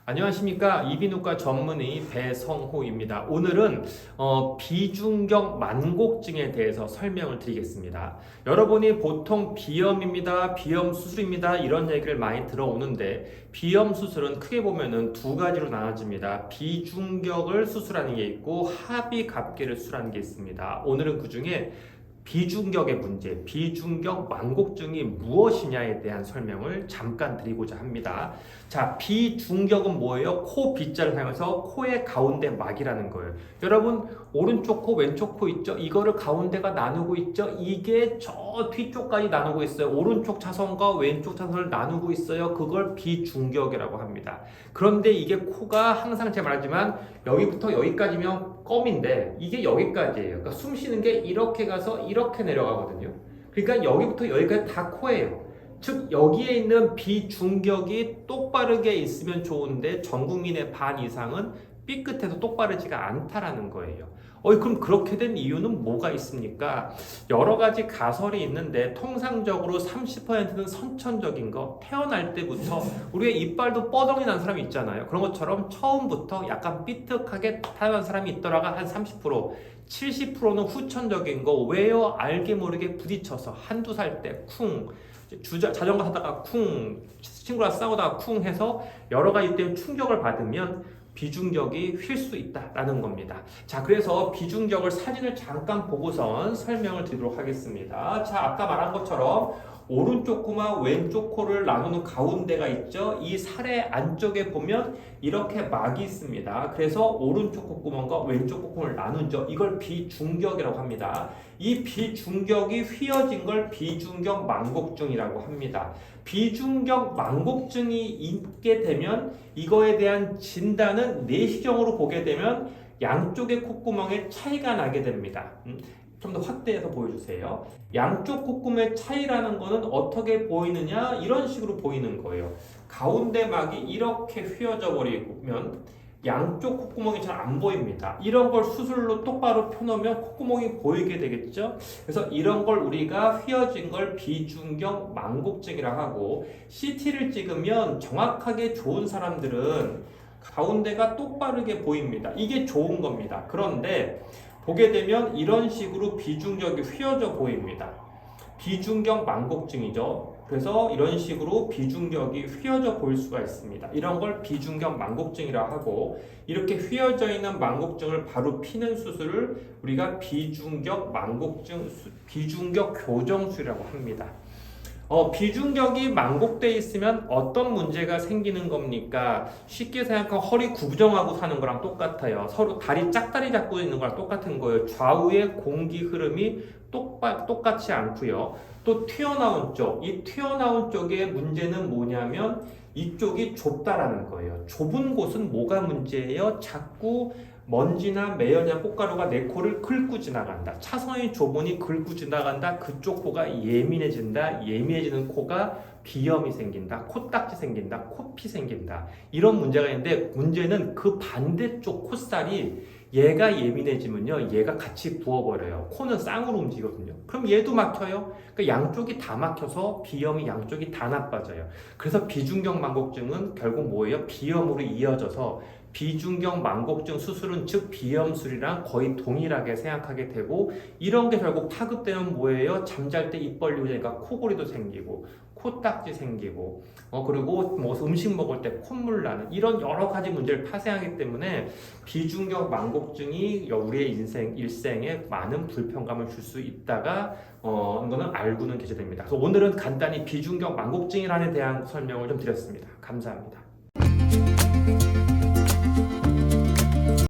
안녕하십니까. 이비인후과 전문의 배성호입니다. 오늘은 비중격 만곡증에 대해서 설명을 드리겠습니다. 여러분이 보통 비염입니다, 비염 수술입니다 이런 얘기를 많이 들어오는데, 비염 수술은 크게 보면은 두 가지로 나눠집니다. 비중격을 수술하는 게 있고 하비갑기를 수술하는 게 있습니다. 오늘은 그 중에 비중격의 문제, 비중격 만곡증이 무엇이냐에 대한 설명을 잠깐 드리고자 합니다. 자, 비중격은 뭐예요? 코 B자를 사용해서 코의 가운데 막이라는 거예요. 여러분, 오른쪽 코, 왼쪽 코 있죠? 이거를 가운데가 나누고 있죠? 이게 저 뒤쪽까지 나누고 있어요. 오른쪽 차선과 왼쪽 차선을 나누고 있어요. 그걸 비중격이라고 합니다. 그런데 이게 코가 항상 제가 말하지만 여기부터 여기까지면 껌인데 이게 여기까지예요. 그러니까 숨 쉬는 게 이렇게 가서 이렇게 내려가거든요. 그러니까 여기부터 여기까지 다 코예요. 즉 여기에 있는 비중격이 똑바르게 있으면 좋은데 전 국민의 반 이상은 삐끗해서 똑바르지가 않다라는 거예요. 그럼 그렇게 된 이유는 뭐가 있습니까? 여러 가지 가설이 있는데 통상적으로 30%는 선천적인 거, 태어날 때부터 우리의 이빨도 뻐덩이 난 사람이 있잖아요. 그런 것처럼 처음부터 약간 삐뚤하게 태어난 사람이 있더라가 한 30%, 70%는 후천적인 거. 왜요? 알게 모르게 부딪혀서 한두 살 때 쿵, 자전거 타다가 쿵, 친구랑 싸우다가 쿵 해서 여러 가지 때문에 충격을 받으면 비중격이 휠 수 있다라는 겁니다. 자, 그래서 비중격을 사진을 잠깐 보고선 설명을 드리도록 하겠습니다. 자, 아까 말한 것처럼 오른쪽 코와 왼쪽 코를 나누는 가운데가 있죠. 이 살의 안쪽에 보면 이렇게 막이 있습니다. 그래서 오른쪽 콧구멍과 왼쪽 콧구멍을 나누죠. 이걸 비중격이라고 합니다. 이 비중격이 휘어진 걸 비중격 만곡증이라고 합니다. 비중격 만곡증이 있게 되면 이거에 대한 진단은 내시경으로 보게 되면 양쪽의 콧구멍에 차이가 나게 됩니다. 좀 더 확대해서 보여주세요. 양쪽 콧구멍의 차이라는 거는 어떻게 보이느냐? 이런 식으로 보이는 거예요. 가운데 막이 이렇게 휘어져 버리면 양쪽 콧구멍이 잘 안 보입니다. 이런 걸 수술로 똑바로 펴놓으면 콧구멍이 보이게 되겠죠? 그래서 이런 걸 우리가 휘어진 걸 비중격 만곡증이라고 하고, CT를 찍으면 정확하게 좋은 사람들은 가운데가 똑바르게 보입니다. 이게 좋은 겁니다. 그런데 보게 되면 이런 식으로 비중격이 휘어져 보입니다. 비중격 만곡증이죠. 그래서 이런 식으로 비중격이 휘어져 보일 수가 있습니다. 이런 걸 비중격 만곡증이라고 하고, 이렇게 휘어져 있는 만곡증을 바로 피는 수술을 우리가 비중격 만곡증, 비중격 교정술이라고 합니다. 비중격이 만곡돼 있으면 어떤 문제가 생기는 겁니까? 쉽게 생각하면 허리 구부정하고 사는 거랑 똑같아요. 서로 다리 짝다리 잡고 있는 거랑 똑같은 거예요. 좌우의 공기 흐름이 똑같지 않고요. 또 튀어나온 쪽, 이 튀어나온 쪽의 문제는 뭐냐면 이쪽이 좁다라는 거예요. 좁은 곳은 뭐가 문제예요? 자꾸 먼지나 매연이나 꽃가루가 내 코를 긁고 지나간다. 차선이 좁으니 긁고 지나간다. 그쪽 코가 예민해진다. 예민해지는 코가 비염이 생긴다. 코딱지 생긴다. 코피 생긴다. 이런 문제가 있는데, 문제는 그 반대쪽 콧살이 얘가 예민해지면요, 얘가 같이 부어버려요. 코는 쌍으로 움직이거든요. 그럼 얘도 막혀요. 그러니까 양쪽이 다 막혀서 비염이 양쪽이 다 나빠져요. 그래서 비중격 만곡증은 결국 뭐예요? 비염으로 이어져서 비중격 만곡증 수술은 즉 비염술이랑 거의 동일하게 생각하게 되고, 이런 게 결국 파급되면 뭐예요? 잠잘 때 입 벌리고 자니까 코골이도 생기고 코딱지 생기고 그리고 뭐 음식 먹을 때 콧물 나는 이런 여러 가지 문제를 파생하기 때문에 비중격 만곡증이 우리의 일생에 많은 불편감을 줄 수 있다가 이거는 알고는 계셔야 됩니다. 그래서 오늘은 간단히 비중격 만곡증이란에 대한 설명을 좀 드렸습니다. 감사합니다.